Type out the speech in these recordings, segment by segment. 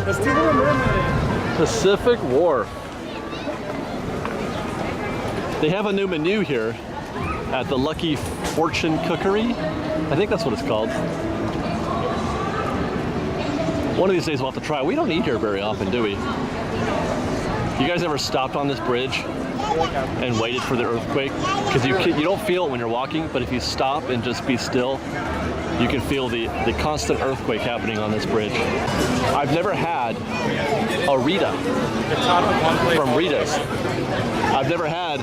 Let's do Little Mermaid. Pacific Wharf. They have a new menu here at the Lucky Fortune Cookery. I think that's what it's called. One of these days we'll have to try it. We don't eat here very often, do we? You guys ever stopped on this bridge and waited for the earthquake? Because you don't feel it when you're walking, but if you stop and just be still, you can feel the constant earthquake happening on this bridge. I've never had a Rita from Rita's. I've never had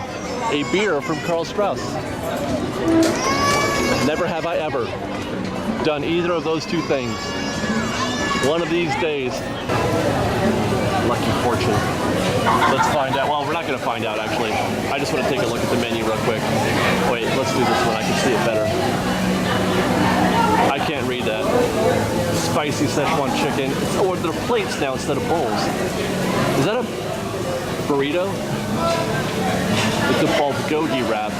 a beer from Karl Strauss. Never have I ever done either of those two things. One of these days. Lucky Fortune. Let's find out. Well, we're not going to find out, actually. I just want to take a look at the menu real quick. Wait, let's do this one. I can see it better. I can't read that. Spicy Szechuan chicken. Oh, they're plates now instead of bowls. Is that a burrito? It's a bulgogi wrap.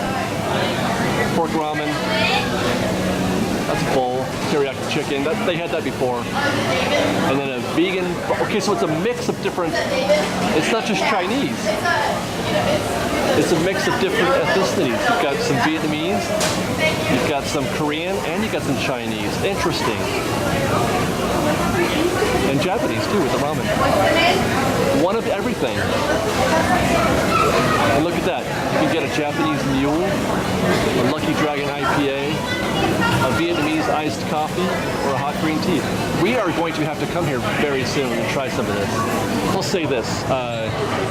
Pork ramen. That's a bowl. Teriyaki chicken. They had that before. And then a vegan. Okay, so it's a mix of different. It's not just Chinese. It's a mix of different ethnicities. You've got some Vietnamese, you've got some Korean, and you've got some Chinese. Interesting. And Japanese too with the ramen. One of everything. And look at that. You can get a Japanese mule, a Lucky Dragon IPA, a Vietnamese iced coffee, or a hot green tea. We are going to have to come here very soon and try some of this. I'll say this.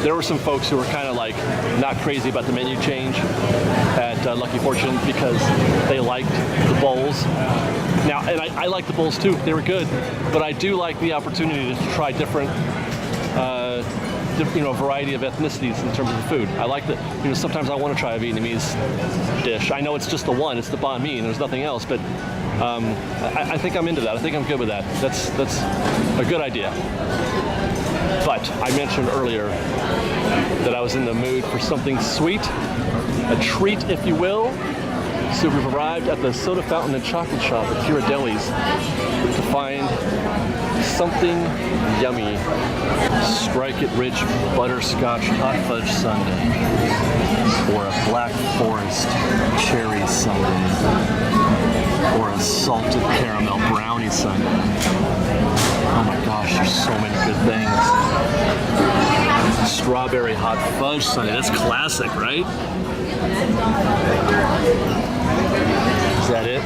There were some folks who were kind of like not crazy about the menu change at Lucky Fortune because they liked the bowls. Now, and I like the bowls too. They were good. But I do like the opportunity to try different variety of ethnicities in terms of the food. I like that, sometimes I want to try a Vietnamese dish. I know it's just the one, it's the banh mi, and there's nothing else, but I think I'm into that. I think I'm good with that. That's a good idea. But I mentioned earlier that I was in the mood for something sweet, a treat, if you will. So we've arrived at the soda fountain and chocolate shop at Ghiradellis to find something yummy. Strike It Rich Butterscotch Hot Fudge Sundae, or a Black Forest Cherry Sundae, or a Salted Caramel Brownie Sundae. Oh my gosh, there's so many good things. Strawberry Hot Fudge Sundae, that's classic, right? Is that it?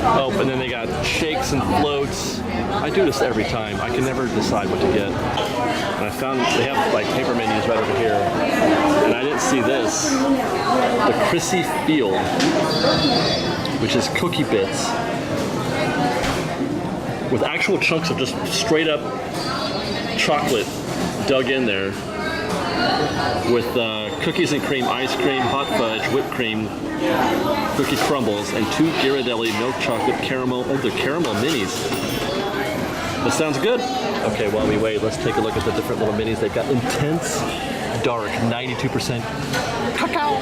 Oh, and then they got shakes and floats. I do this every time. I can never decide what to get. And I found they have like paper menus right over here. And I didn't see this. The Chrissy Field, which is cookie bits with actual chunks of just straight up chocolate dug in there with cookies and cream, ice cream, hot fudge, whipped cream, cookie crumbles, and 2 Ghiradelli milk chocolate caramel. Oh, they're caramel minis. That sounds good. Okay, while we wait, let's take a look at the different little minis. They've got intense, dark, 92% cacao.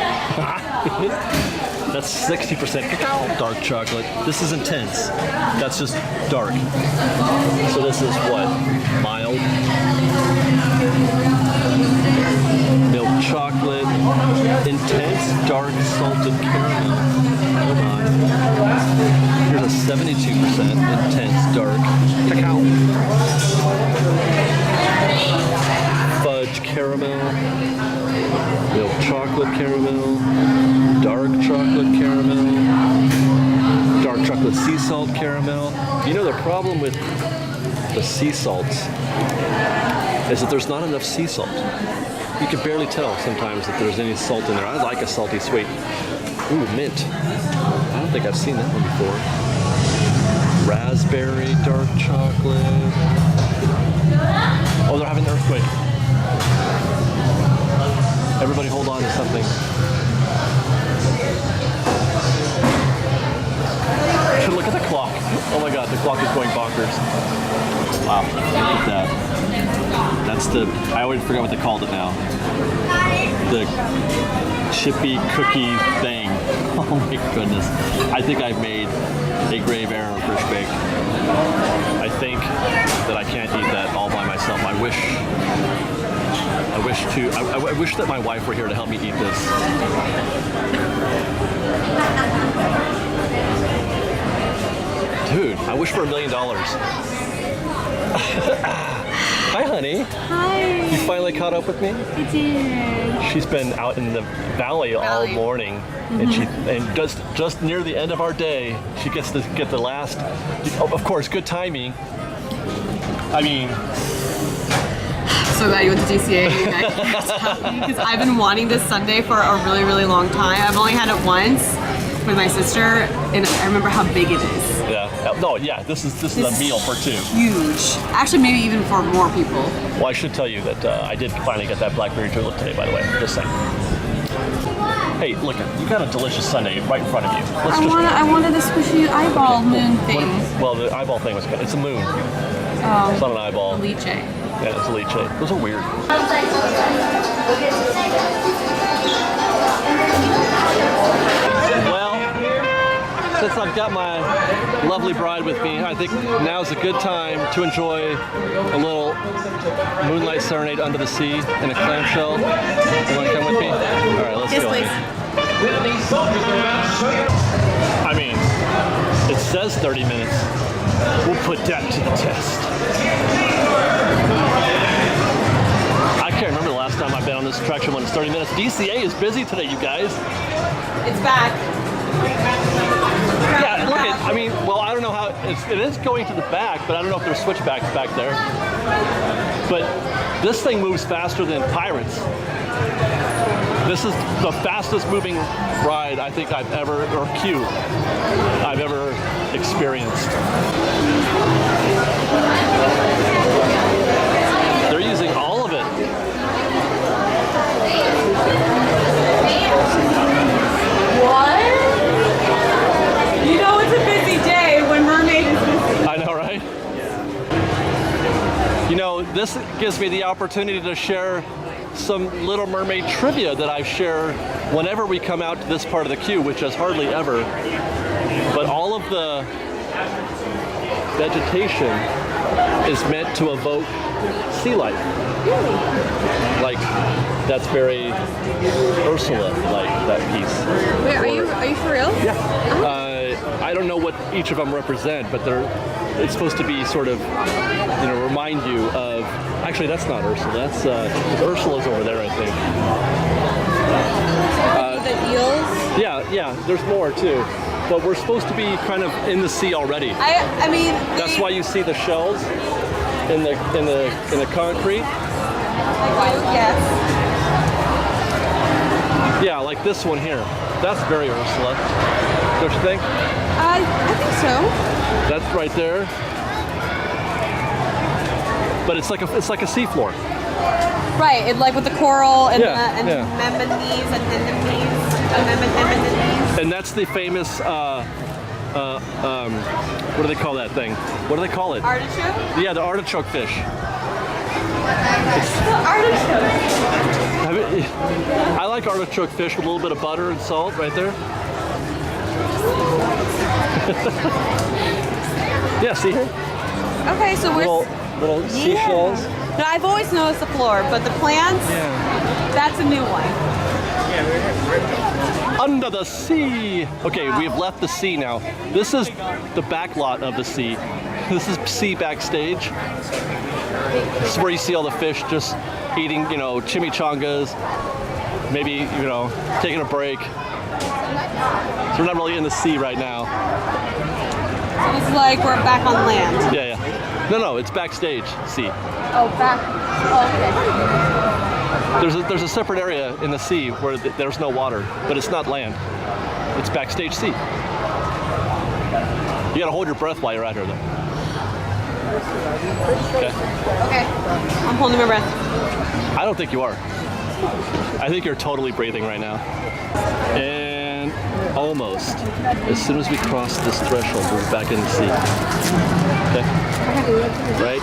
That's 60% cacao dark chocolate. This is intense. That's just dark. So this is what? Mild. Milk chocolate. Intense dark salted caramel. Hold on. Here's a 72% intense dark cacao. Fudge caramel. Milk chocolate caramel. Dark chocolate caramel, dark chocolate sea salt caramel. You know, the problem with the sea salts is that there's not enough sea salt. You can barely tell sometimes if there's any salt in there. I like a salty sweet. Ooh, mint. I don't think I've seen that one before. Raspberry dark chocolate. Oh, they're having an earthquake. Everybody hold on to something. Look at the clock. Oh my god, the clock is going bonkers. Wow, look at that. That's I always forget what they called it now. The chippy cookie thing. Oh my goodness. I think I've made a grave error on FreshBaked. I think that I can't eat that all by myself. I wish that my wife were here to help me eat this. Dude, I wish for $1 million. Hi, honey. Hi. You finally caught up with me? I did. She's been out in the valley all morning, and just near the end of our day, she gets to get the last. Of course, good timing. I mean, So glad you went to DCA because I've been wanting this sundae for a really, really long time. I've only had it once with my sister, and I remember how big it is. yeah. No, yeah. This is a meal for two. Huge. Actually, maybe even for more people. Well, I should tell you that I did finally get that blackberry tulip today, by the way. Just saying. Hey, look, you got a delicious sundae right in front of you. I wanted the squishy eyeball moon thing. Well, the eyeball thing was good. It's a moon. Oh, It's not an eyeball. lychee. Yeah, it's a lychee. Those are weird. Well, since I've got my lovely bride with me, I think now's a good time to enjoy a little moonlight serenade under the sea in a clamshell. You want to come with me? All right, let's Yes, go. please. I mean, it says 30 minutes. We'll put that to the test. I can't remember the last time I've been on this attraction when it's 30 minutes. DCA is busy today, you guys. It's back. Yeah, look at, I mean, well, I don't know how, it is going to the back, but I don't know if there's switchbacks back there. But this thing moves faster than Pirates. This is the fastest moving ride I think I've ever, or queue, I've ever experienced. They're using all of it. What? You know it's a busy day when Mermaid is busy. I know, right? You know, this gives me the opportunity to share some Little Mermaid trivia that I share whenever we come out to this part of the queue, which is hardly ever. But all of the vegetation is meant to evoke sea life. Like, that's very Ursula, like that piece. Wait, are you for real? Yeah. I don't know what each of them represent, but it's supposed to be sort of, you know, remind you of, actually that's not Ursula, that's, Ursula's over there, I think. The eels? Yeah, there's more too. But we're supposed to be kind of in the sea already. I mean, That's why you see the shells in the concrete. Yes. Yeah, like this one here. That's very Ursula. Don't you think? I think so. That's right there. But it's like a seafloor. Right, it, like with the coral and Yeah, the yeah. anemones and anemones. And that's the famous, what do they call that thing? What do they call it? Artichoke? Yeah, the artichoke fish. Artichoke. I like artichoke fish with a little bit of butter and salt right there. Yeah, see here? Okay, so we're... Little seashells. No, I've always noticed the floor, but the plants, that's a new one. Under the sea. Okay, we have left the sea now. This is the back lot of the sea. This is sea backstage. This is where you see all the fish just eating, you know, chimichangas, maybe, you know, taking a break. So we're not really in the sea right now. So it's like we're back on land. Yeah. No, it's backstage sea. Oh, back. Oh, okay. There's a separate area in the sea where there's no water, but it's not land. It's backstage sea. You gotta hold your breath while you're out here, though. Okay. Okay. I'm holding my breath. I don't think you are. I think you're totally breathing right now. And almost. As soon as we cross this threshold, we're back in the sea. Okay. Right.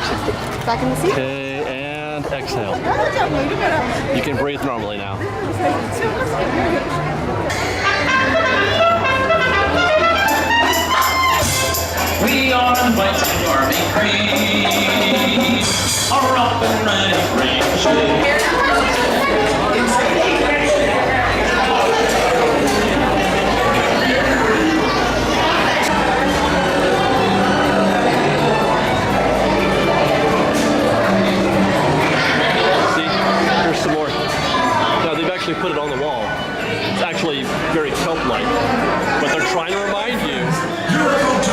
Back in the sea? Okay, and exhale. You can breathe normally now. trying to remind you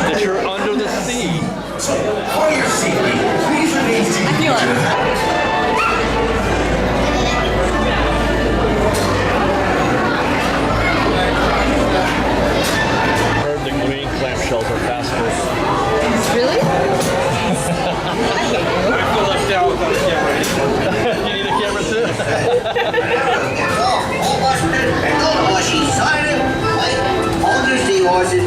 that you're under the sea. For your safety, please remain seated. I feel it. Heard the green clamshells are faster. Really? I hate you. I feel left out without a camera. You need a camera too? Hold your seahorses.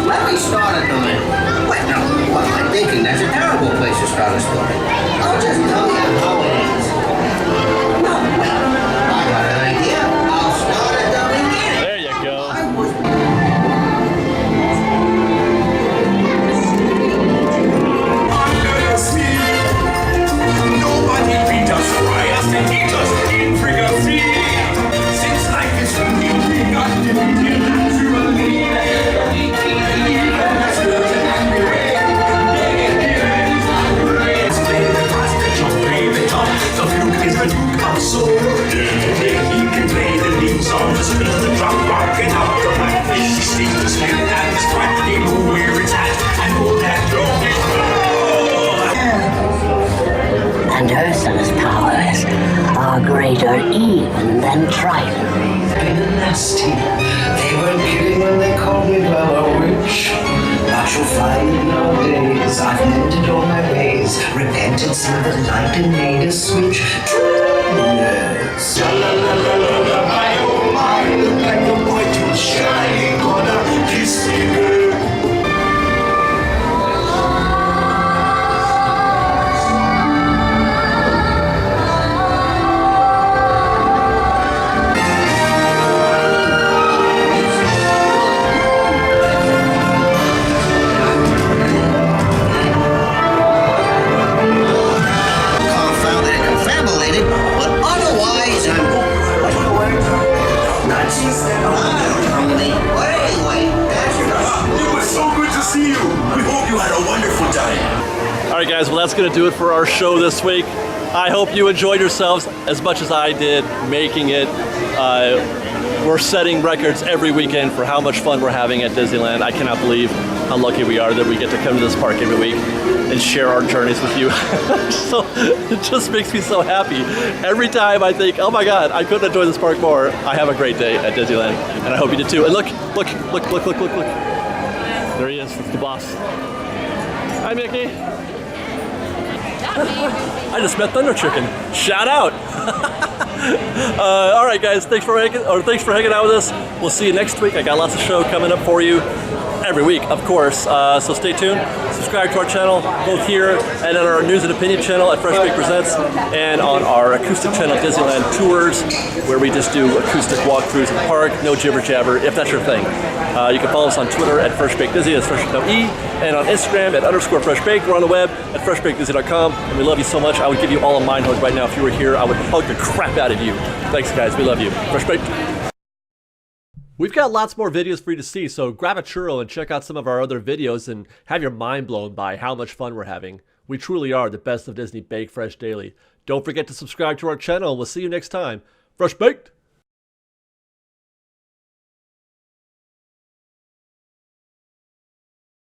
Let me start a minute. Wait, no, what am I thinking? That's a terrible place to start a story. I'll just tell you how it is. No, I got an idea. I'll start at the beginning. There you go. Under the sea, nobody beat us, fry us, and eat us in fricassee. Since life is sweet, we got to begin to believe even as good as we read. Play the pasta, jump, play the top. The flute is the duke of soul. He can play the lead song, the spin, the drum, rocking out the blackfish. He sings the spin and the strut. They know where it's at, and know that drum is And Ursula's powers are greater even than Trident. and nasty. They weren't kidding when they called me Bella Witch. But you'll find nowadays I've mended all my ways, repented, seen the light and made a switch. Yes. La la la la la la, my oh my, look like the boy too shining on a kiss me girl. Confounded and confabulated, but otherwise I'm Nazis. But anyway, that's enough. It was so good to see you. We hope you had a wonderful time. All right, guys, well, that's going to do it for our show this week. I hope you enjoyed yourselves as much as I did making it. We're setting records every weekend for how much fun we're having at Disneyland. I cannot believe how lucky we are that we get to come to this park every week and share our journeys with you. So it just makes me so happy. Every time I think, oh my God, I couldn't enjoy this park more, I have a great day at Disneyland. And I hope you did too. And look. There he is, it's the boss. Hi, Mickey. I just met Thunder Chicken. Shout out! All right, guys. Thanks for hanging out with us. We'll see you next week. I got lots of show coming up for you every week, of course. So stay tuned. Subscribe to our channel, both here and on our news and opinion channel at FreshBaked Presents, and on our acoustic channel, Disneyland Tours, where we just do acoustic walkthroughs in the park. No jibber jabber, if that's your thing. You can follow us on Twitter at FreshBakedDisney, that's Fresh with no E, and on Instagram at _FreshBaked. We're on the web at FreshBakedDisney.com, and we love you so much. I would give you all a mind hug right now if you were here. I would hug the crap out of you. Thanks, guys. We love you. FreshBaked. We've got lots more videos for you to see, so grab a churro and check out some of our other videos and have your mind blown by how much fun we're having. We truly are the best of Disney Bake Fresh Daily. Don't forget to subscribe to our channel, and we'll see you next time. Fresh Baked!